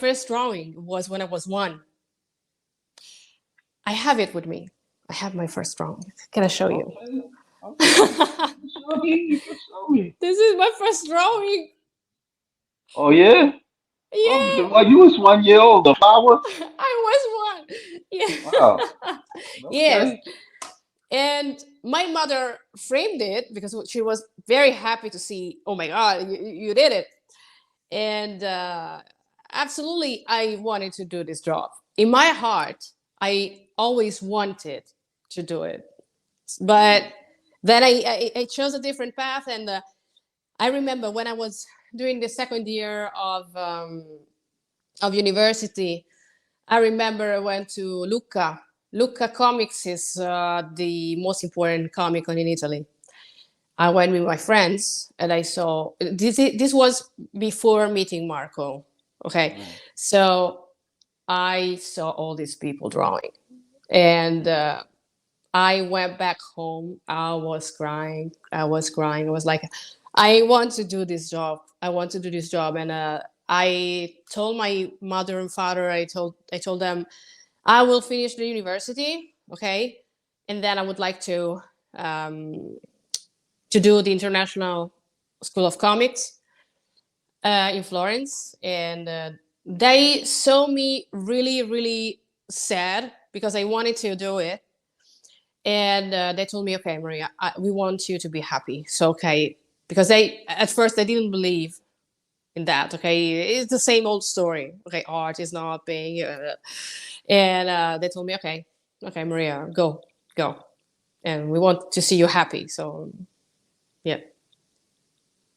first drawing was when I was one. I have it with me. I have my first drawing. Can I show you? Okay. Okay. You can show me. You can show me. This is my first drawing. Oh yeah. Yeah, Oh, well, you was 1 year old. The flower. I was one. Wow. Yeah. Yes. Okay. And my mother framed it because she was very happy to see, oh my God, you did it. And absolutely, I wanted to do this job. In my heart, I always wanted to do it. But Mm, then I chose a different path. And I remember when I was doing the second year of university, I remember I went to Lucca. Lucca Comics is the most important comic con in Italy. I went with my friends and I saw this was before meeting Marco. Okay, mm, so I saw all these people drawing, and I went back home. I was crying. I was crying. I was like, I want to do this job. I want to do this job, and I told my mother and father. I told them I will finish the university, okay, and then I would like um, to do the International School of Comics in Florence, and they saw me really, really sad because I wanted to do it, and they told me, "Okay, Maria, we want you to be happy." So, okay, because they at first they didn't believe in that. Okay, it's the same old story. Okay, art is not paying, and they told me, "Okay, okay, Maria, go, go, and we want to see you happy." So, yeah.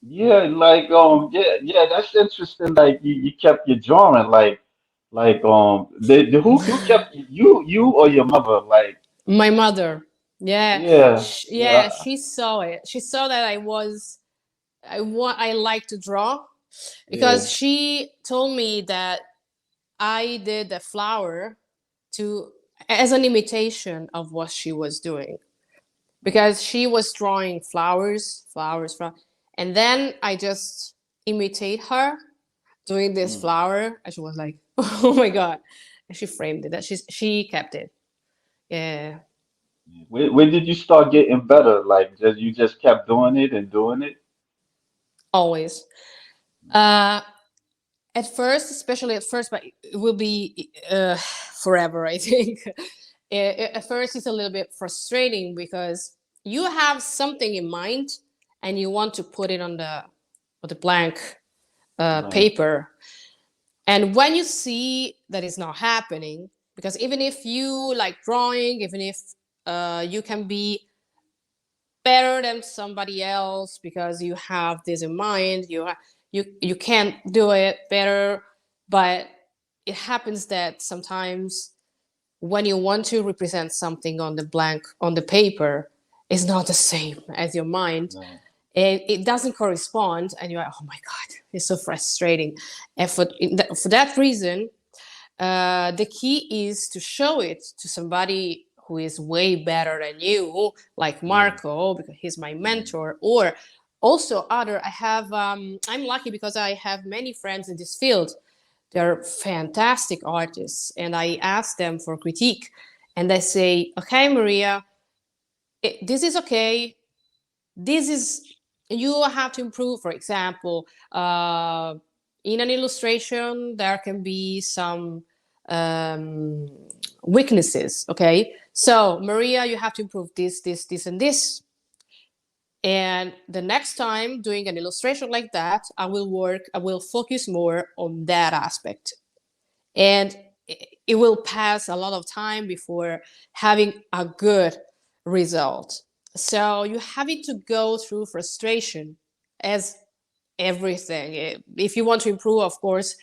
yeah, like yeah, yeah, that's interesting. Like you kept your drawing, who kept you or your mother? Like My mother, yeah, yeah, yeah, yeah, she saw it. She saw that I like to draw yeah. because she told me that I did the flower to as an imitation of what she was doing because she was drawing flowers, flowers, flowers, and then I just imitate her doing this Mm. flower, and she was like, "Oh my God!" And she framed it. That she kept it. Yeah, When did you start getting better? Like just you just kept doing it and doing it? always. Uh, at first, especially at first, but it will be forever, I think. At first, it's a little bit frustrating because you have something in mind and you want to put it on the blank Right. paper, and when you see that it's not happening, because even if you like drawing, even if you can be better than somebody else because you have this in mind, you can't do it better, but it happens that sometimes when you want to represent something on the blank on the paper, it's not the same as your mind, Right. and it doesn't correspond, and you're like, oh my God, it's so frustrating. And for that reason, the key is to show it to somebody who is way better than you, like Yeah. Marco, because he's my Yeah. mentor, or also other. I'm lucky because I have many friends in this field. They're fantastic artists, and I ask them for critique, and they say, "Okay, Maria, this is okay. This is you have to improve." For example, in an illustration, there can be some um, weaknesses. Okay, so Maria, you have to improve this, this, and this. And the next time doing an illustration like that, I will focus more on that aspect, and it will pass a lot of time before having a good result. So you having to go through frustration as everything. If you want to improve, of course,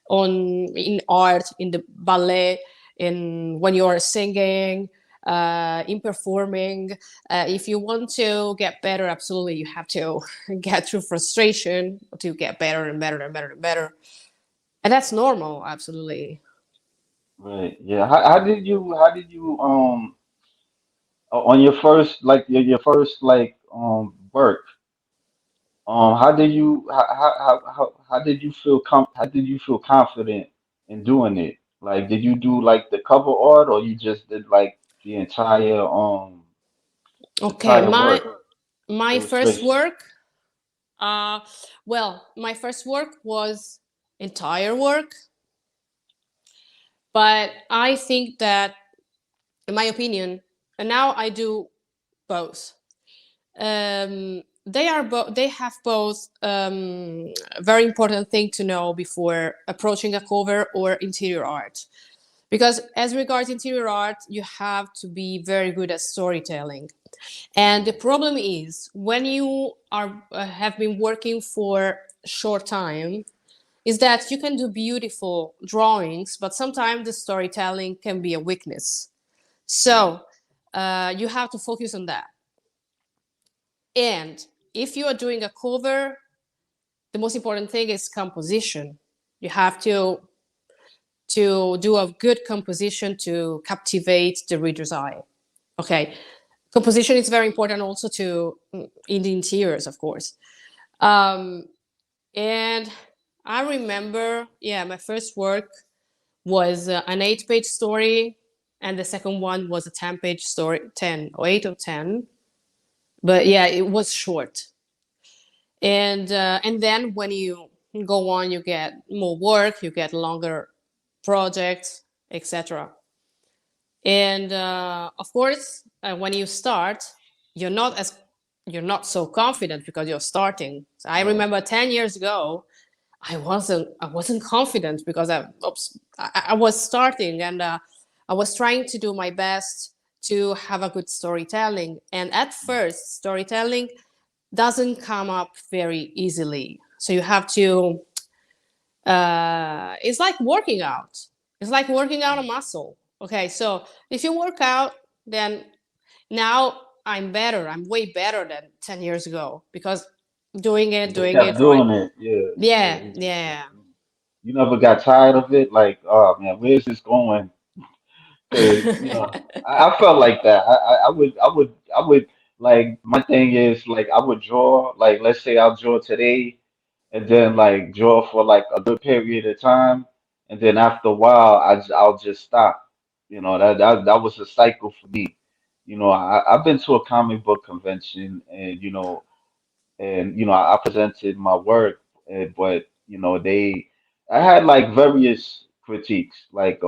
on in art, in the ballet, in when you are singing, in performing, if you want to get better, absolutely you have to get through frustration to get better and better and better and better, and that's normal, absolutely. Right. Yeah. How did you on your first your first work how did you how did you feel confident in doing it? Like, did you do like the cover art, or you just did like the Okay, entire my work, my first illustration? work, uh, well, my first work was entire work, but I think that, in my opinion, and now I do both. They have both very important thing to know before approaching a cover or interior art. Because as regards interior art, you have to be very good at storytelling. And the Yeah, problem is when you are have been working for a short time, is that you can do beautiful drawings, but sometimes the storytelling can be a weakness. yeah, So you have to focus on that. And if you are doing a cover, the most important thing is composition. You have to do a good composition to captivate the reader's eye. Okay, composition is very important also to in the interiors, of course. Um, and I remember, yeah, my first work was an 8-page story, and the second one was a 10-page story, 10 or 8 or 10. But yeah, it was short. And then when you go on, you get more work, you get longer projects, etc. And of course, when you start, you're not as you're not so confident because you're starting. So I right. remember 10 years ago, I wasn't confident because I was starting, and I was trying to do my best to have a good storytelling. And at first, storytelling doesn't come up very easily. So you have to. It's like working out. It's like working out a muscle. Okay, so if you work out, then now I'm better. I'm way better than 10 years ago because You just doing kept it right. doing it. Yeah, yeah. Yeah, You just kept yeah, doing it. You never got tired of it. Like, oh man, where's this going? Because I felt like that. I would like my thing is like I would draw. Like, let's say I'll draw today, and then like draw for like a good period of time, and then after a while I'll just stop. That was a cycle for me. I've been to a comic book convention, and I presented my work, but I had like various critiques. Like,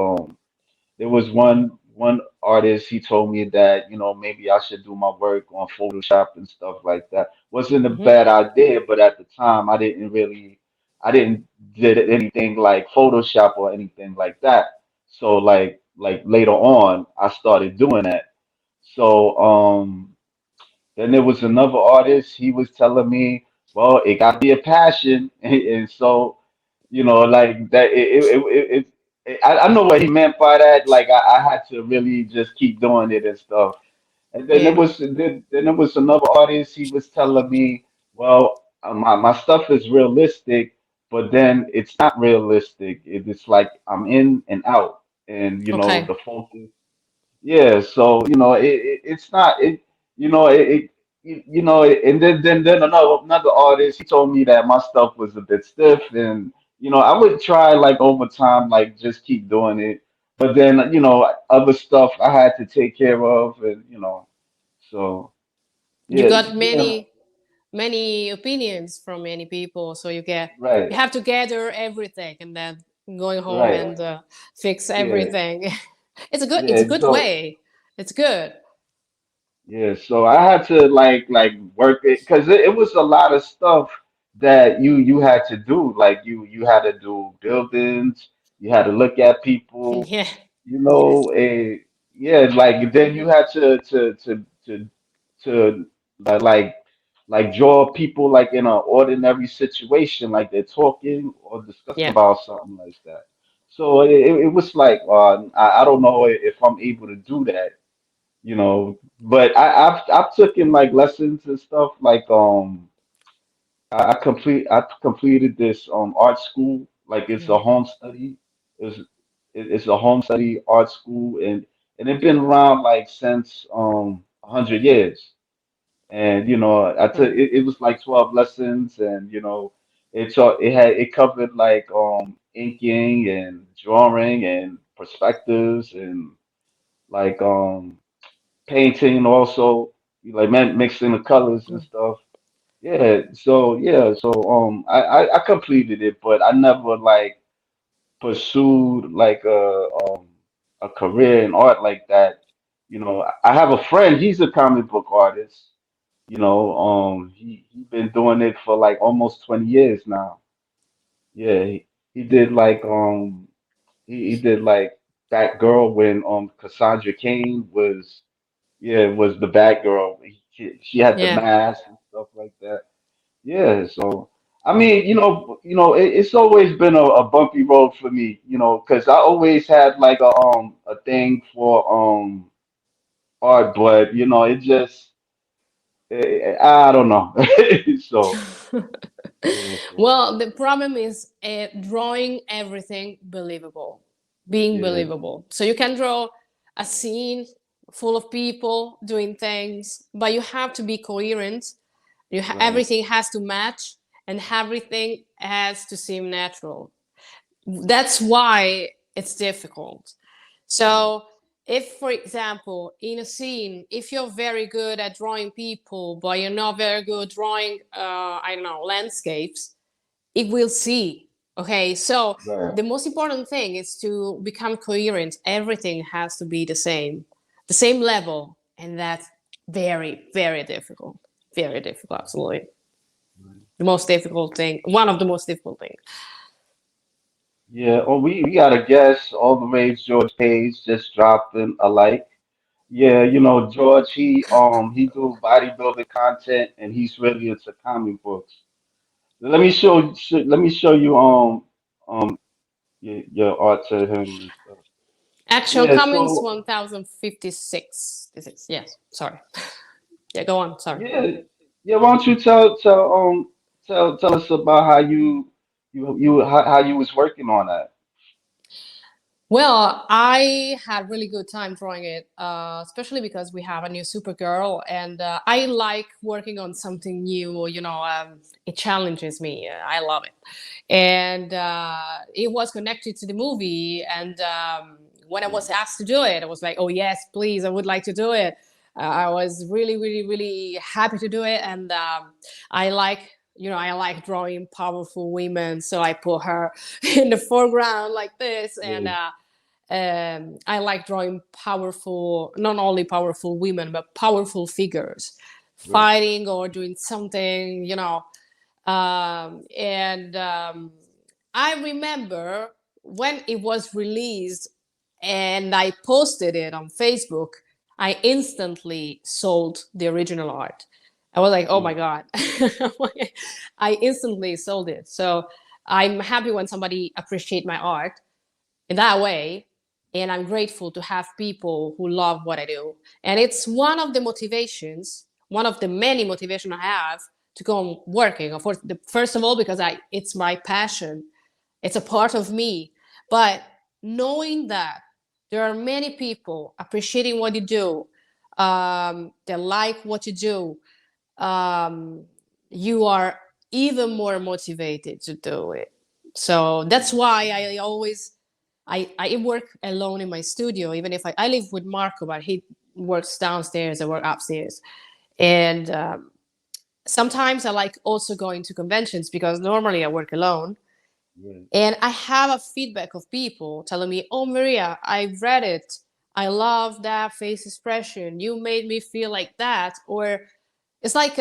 there was one artist. He told me that maybe I should do my work on Photoshop and stuff like that. Wasn't a hmm bad idea, but at the time I didn't did anything like Photoshop or anything like that. So like later on, I started doing that. So then there was another artist. He was telling me, well, it got to be a passion, and so like that. I know what he meant by that. Like I had to really just keep doing it and stuff. And yeah, then there was another artist. He was telling me, well, my stuff is realistic, but then it's not realistic. It's like I'm in and out, and okay, the focus. Yeah, so it's not it it and then another artist, he told me that my stuff was a bit stiff, and I would try like over time, like just keep doing it, but then other stuff I had to take care of, and so you yeah, got yeah, many opinions from many people, so right, you have to gather everything and then going home right, and fix yeah, everything. It's a yeah, good so way. It's good. yeah, so I had to like work it because it was a lot of stuff that you had to do. Like you had to do buildings, you had to look at people, Yeah, and yeah, like then you had to like draw people like in an ordinary situation, like they're talking or discussing yeah. about something like that. So it was like I don't know if I'm able to do that, but I've taken like lessons and stuff. Like I completed this art school. Like it's a Mhm. home study. It's a home study art school, and it's been around like since 100 years. And I took Mm. it was like 12 lessons, and it covered like inking and drawing and perspectives and like painting also, like mixing the colors and stuff. I completed it, but I never like pursued like a career in art like that. You know, I have a friend, he's a comic book artist. You know, he been doing it for like almost 20 years now. Yeah, he did like he did like Batgirl when Cassandra Cain was, yeah, was the Batgirl. She had the Yeah. mask and stuff like that. Yeah, so I mean, it's always been a bumpy road for me, because I always had like a thing for art, but it just I don't know. So yeah, so Well, the problem is drawing everything believable, being yeah, believable. So you can draw a scene full of people doing things, but you have to be coherent. right, Everything has to match, and everything has to seem natural. That's why it's difficult. right, So, if, for example, in a scene, if you're very good at drawing people, but you're not very good drawing, I don't know, landscapes, it will see. Okay, so right. the most important thing is to become coherent. Everything has to be the same level, and that's very, very difficult. Very difficult, absolutely. Right. The most difficult thing, one of the most difficult things. Yeah. Oh, we got a guest, all the rage George Page just dropped in a like. Yeah, George, he do bodybuilding content and he's really into comic books. Let me show you your art to him and stuff. Actual Yeah, Cummings so 1056. This is, yes, sorry. Yeah, go on, sorry. yeah, yeah. Why don't you tell us about how how you was working on that? Well, I had really good time drawing it, especially because we have a new Supergirl, and I like working on something new. It challenges me. I love it, and it was connected to the movie. And when I Yeah, was asked to do it, I was like, "Oh yes, please! I would like to do it." I was really, really, really happy to do it, and I like. I like drawing powerful women, so I put her in the foreground like this, and yeah, I like drawing powerful, not only powerful women, but powerful figures right, fighting or doing something, And I remember when it was released and I posted it on Facebook, I instantly sold the original art. I was like, oh my mm, God. I instantly sold it. So I'm happy when somebody appreciate my art in that way, and I'm grateful to have people who love what I do. And it's one of the motivations, one of the many motivations I have to go on working. Of course, first of all, because it's my passion, it's a part of me. But knowing that there are many people appreciating what you do, they like what you do, um, you are even more motivated to do it. So that's why I work alone in my studio, even if I live with Marco, but he works downstairs, I work upstairs. And sometimes I like also going to conventions because normally I work alone. right, And I have a feedback of people telling me, "Oh, Maria, I read it. I love that face expression. You made me feel like that." Or it's like,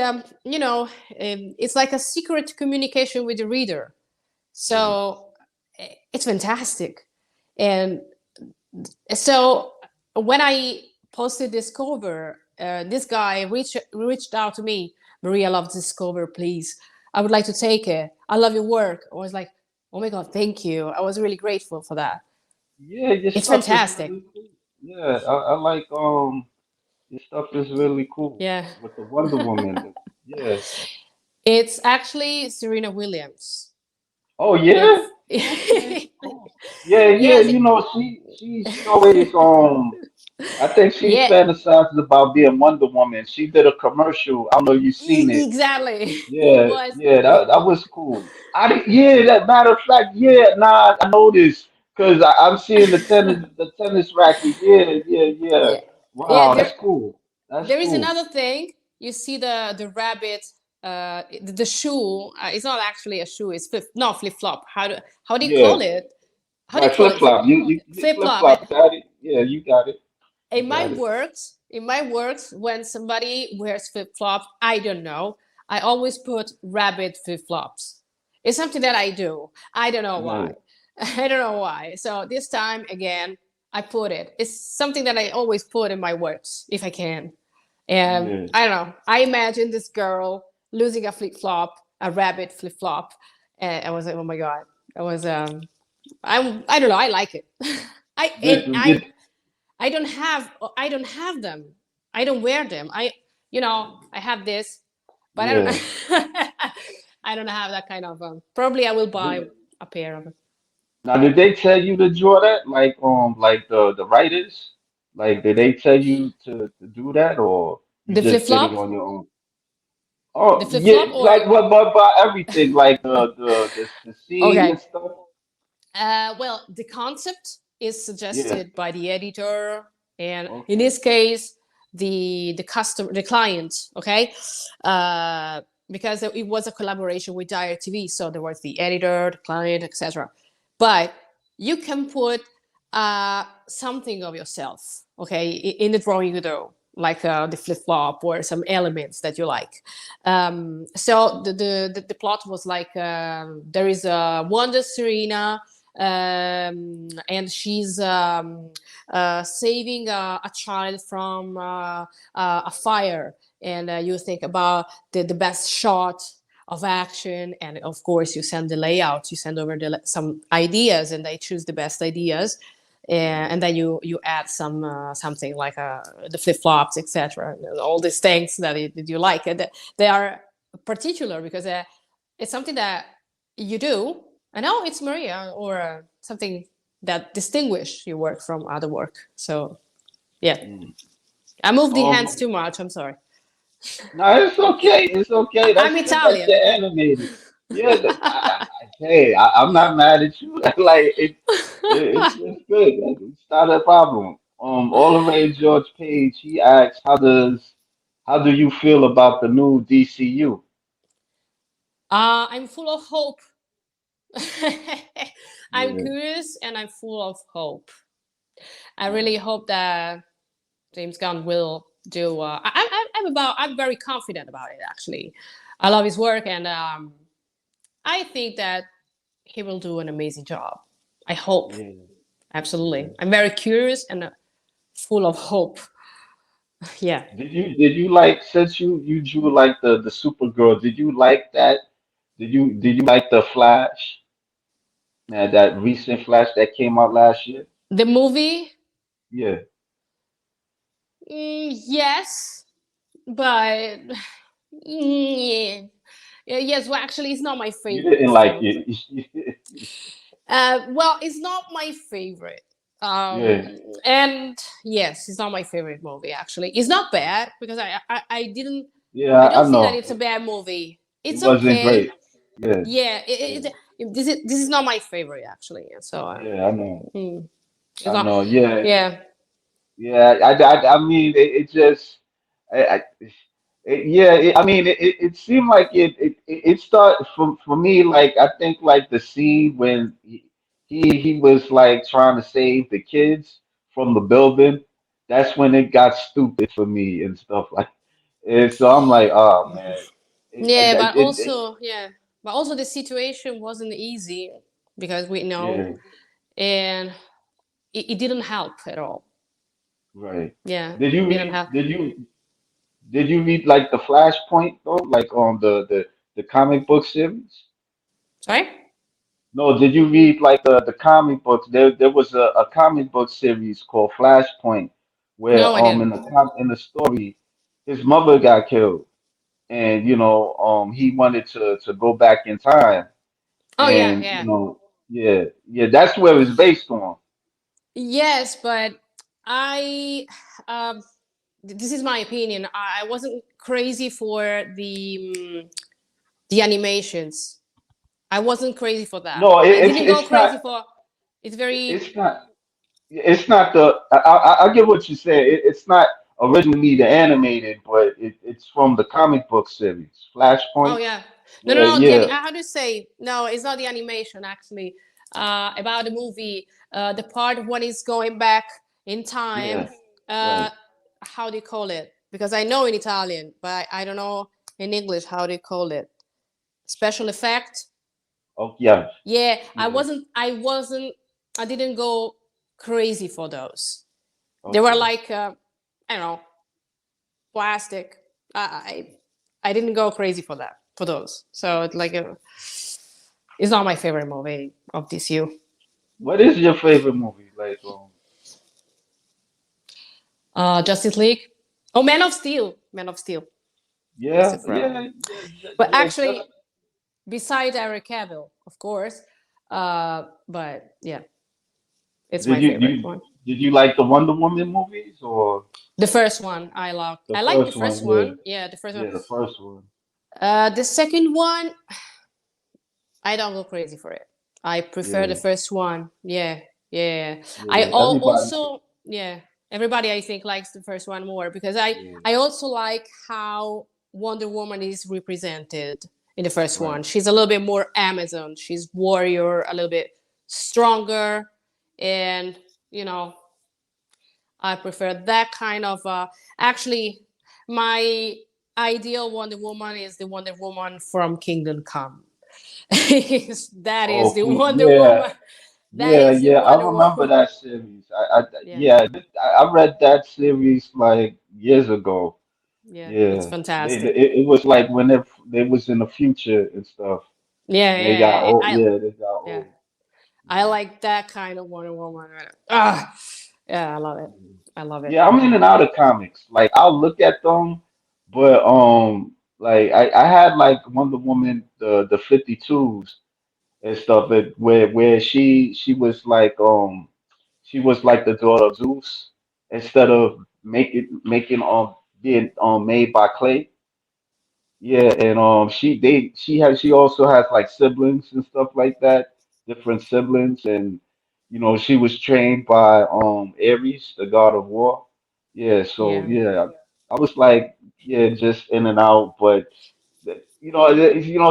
it's like a secret communication with the reader. right. So it's fantastic. And so when I posted this cover, this guy reached out to me. Maria, I love this cover. Please, I would like to take it. I love your work. I was like, oh my god, thank you. I was really grateful for that. Yeah, your It's stuff is fantastic. really cool. Yeah, I like your stuff is really cool Yeah, with the Wonder Woman. Yeah. it's actually Serena Williams. Oh yeah. It's Okay. Cool. Yeah, yeah. yes. She always I think she Yeah, fantasizes about being Wonder Woman. She did a commercial. I don't know if you've seen it. exactly. It Yeah, was. yeah, that was cool. Yeah, that matter of fact, yeah, nah, I noticed because I'm seeing the tennis racket. Yeah, yeah, yeah. Yeah, yeah. Wow, that's cool. That's There is cool. another thing. You see the rabbit, the shoe. It's not actually a shoe. It's no flip flop. How do you Yeah, call it? How do you right, call flip it? flop. You Flip flip flop. flop. Got it. Yeah, you got it. You In my got it. works, when somebody wears flip flops, I don't know. I always put rabbit flip flops. It's something that I do. I don't know why. Right. I don't know why. So this time again, I put it. It's something that I always put in my works if I can. And Yeah. I don't know. I imagine this girl losing a flip flop, a rabbit flip flop, and I was like, oh my god. I was I don't know. I like it. I and Did I don't have them. I don't wear them. I have this, but I yeah. don't. I don't have that kind of. Probably I will buy Did, a pair of them. now, did they tell you to draw that? Like the writers? Like, did they tell you to do that, or you The flip just did it flop, on your own? the Oh flip yeah, flop, or like what about everything, like the scene okay. and stuff. Well, the concept is Yeah. suggested by the editor, and in Okay. this case, the customer, the client. Okay, uh, because it was a collaboration with Dire TV, so there was the editor, the client, etc. But you can put something of yourself, okay, in the drawing you do, like the flip flop or some elements that you like. So the plot was like there is a Wanda Serena, and she's saving a child from a fire. And you think about the best shot of action, and of course you send the layout, you send over some ideas, and they choose the best ideas, and then you add something like the flip flops, etc. All these things that you like, and they are particular because it's something that you do. I know it's Maria or something that distinguish your work from other work. So yeah, Mm. I moved the hands Um. too much. I'm sorry. No, it's okay. It's okay. I'm That's good that Italian. you're Okay. animated. Yeah. Hey, I'm not mad at you. Like it's good. Like, it's not a problem. All the way George Page. He asks, how do you feel about the new DCU? I'm full of hope. I'm Yeah. curious and I'm full of hope. I really Uh, hope that James Gunn will do. I'm very confident about it. Actually, I love his work, and I think that he will do an amazing job. I hope. yeah. Absolutely. Yeah. I'm very curious and full of hope. Yeah. Did you like since you drew like the Supergirl? Did you like that? Did you like the Flash? That recent Flash that came out last year? The movie, Yeah. yes, but yeah. Yes, well, actually, it's not my You favorite. didn't like So, it. well, it's not my favorite. Yeah. And yes, it's not my favorite movie. Actually, it's not bad because I didn't. I Yeah, don't I think that know. it's a bad movie. It It's wasn't okay. great. Yeah. Yeah, Yeah. this is not my favorite actually. So, Yeah, I know. it's I not. know. Yeah. Yeah, Yeah, I mean, it just, I, yeah, I mean, it seemed like it started for me, like, I think, like, the scene when he was, like, trying to save the kids from the building, that's when it got stupid for me and stuff like, and so I'm like, oh, man. yeah, but also the situation wasn't easy because we know, Yeah, and it didn't help at all. right. Yeah, Did you it didn't read, help. did you read, like, the Flashpoint, though, like, on the comic book series? Sorry. No, did you read like the comic books? There was a comic book series called Flashpoint where No, I didn't. in the story his mother got killed and he wanted to go back in time Oh yeah, and yeah. yeah, yeah, that's where it's based on. Yes, but I um, this is my opinion. I wasn't crazy for the animations. I wasn't crazy for that. No, I didn't go it's not. crazy for. It's very. It's not. It's not the. I get what you said. It's not originally the animated, but it's from the comic book series, Oh Flashpoint. yeah. No, no, Yeah, no. yeah, How do you say? No, it's not the animation actually. About the movie, the part when he's going back in time. yeah. Uh, Right. how do you call it? Because I know in Italian, but I don't know in English how do you call it. Special effect. Oh, yeah, Yeah, I yeah. wasn't. I wasn't. I didn't go crazy for those. They were Okay. like, I don't know, plastic. I didn't go crazy for that for those. So it's like it's not my favorite movie of this year. What is your favorite movie? Like, Justice League. Oh, Man of Steel. Man of Steel. yeah, Christopher yeah, Nolan. yeah, But yeah. Just actually, beside Eric Cavill, of course. But yeah, it's did my you favorite one. did you like the Wonder Woman movies or The first one I love. the I like the first first one? Yeah, one. Yeah, the first one. yeah, the first one. The second one, I don't go crazy for it. I prefer the Yeah, first one. Yeah, yeah. I yeah. Everybody. also, yeah. Everybody, I think, likes the first one more because Yeah, I also like how Wonder Woman is represented in the first right. one. She's a little bit more Amazon. She's warrior, a little bit stronger, and you know, I prefer that kind of. Actually, my ideal Wonder Woman is the Wonder Woman from Kingdom Come. That is Oh, the Wonder yeah. Woman. That Yeah, is the yeah, I Wonder remember Woman. that series. Yeah, Yeah, I read that series like years ago. yeah, it's Yeah, fantastic. it was like when they was in the future and stuff, Yeah, and they got yeah, old. Yeah, they got yeah. old. I Yeah, like that kind of Wonder Woman. Ah, yeah, I love it. I love it. yeah. I'm in and out of comics. Like I'll look at them, but like I had like Wonder Woman the 52s and stuff, where she was like she was like the daughter of Zeus instead of making being made by clay. Yeah, and she also has like siblings and stuff like that, different siblings, and she was trained by Ares, the god of war. Yeah, so Yeah, yeah, I was like yeah, just in and out, but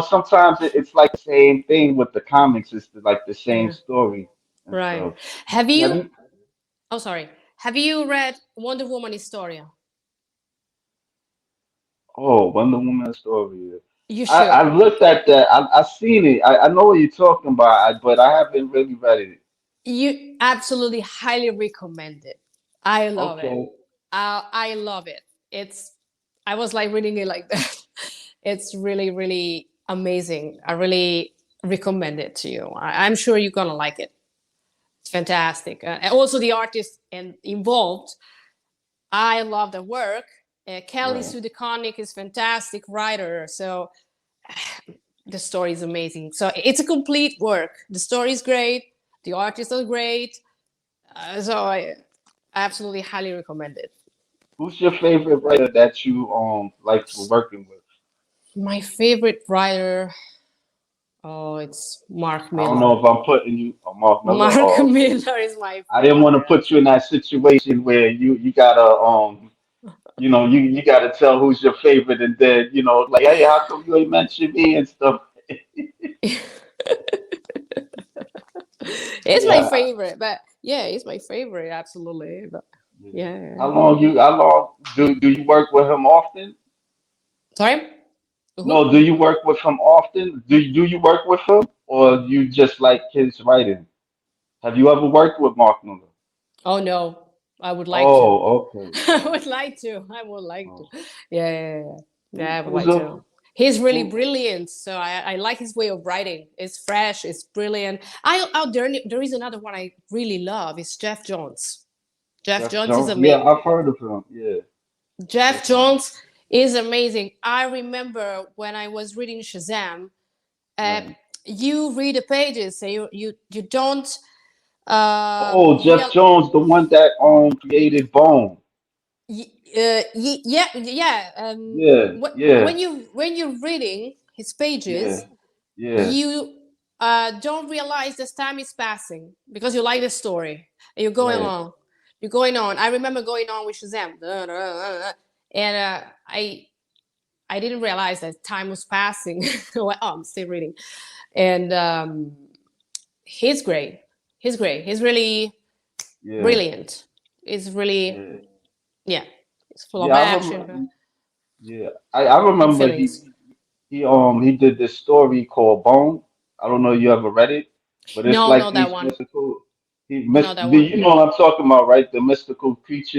sometimes it's like the same thing with the comics. It's like the same yeah, story and right. stuff. Have Have you? you? Oh, sorry. Have you read Wonder Woman Historia? Oh, Wonder Woman story. You I should. looked at that. I seen it. I know what you're talking about, but I haven't really read it. You absolutely highly recommend it. I love it. Okay. I love it. It's. I was like reading it like that. It's really, really amazing. I really recommend it to you. I'm sure you're gonna like it. It's fantastic. And also the artist involved. I love the work. Kelly Right. Sue DeConnick is fantastic writer. So the story is amazing. So it's a complete work. The story is great. The artists are great. So I absolutely highly recommend it. Who's your favorite writer that you like working with? My favorite writer, oh, it's Mark I don't know Miller. if I'm putting you on Mark Miller. Mark Oh, okay. Miller is my I didn't want to favorite. put you in that situation where you gotta you gotta tell who's your favorite and then like hey how come you ain't mention me and stuff. It's my Yeah. favorite, but yeah, it's my favorite, absolutely. But Yeah. yeah. How long do you work with him often? Sorry? No, Who? do you work with him often? Do you work with him or you just like his writing? Have you ever worked with Mark Miller? Oh no, I would like to. Oh, okay. I would like to. I would like to. Oh. Yeah, yeah, yeah. Yeah, I would Who's like a to. He's really who? brilliant. So I like his way of writing. It's fresh. It's brilliant. There is another one I really love. It's Jeff Jones. Jeff Jeff Jones is Jones? Yeah, amazing. I've heard of him. Yeah, Jeff definitely. Jones is amazing. I remember when I was reading Shazam. Uh, Right. you read the pages, so you don't. Oh, Jeff Real. Jones, the one that created Bone. Yeah, yeah. Yeah, yeah, When you're reading his pages, yeah, yeah, you don't realize this time is passing because you like the story and you're going right. on. You're going on. I remember going on with Shazam, and I didn't realize that time was passing. Well, oh, I'm still reading, and he's great. He's great. He's really Yeah, brilliant. It's really, yeah, yeah. It's full of yeah. action Yeah, I and remember feelings. he did this story called Bone. I don't know if you ever read it, but it's No, like no, that these one. mystical. No, that one. You know what I'm talking about, right? The mystical creatures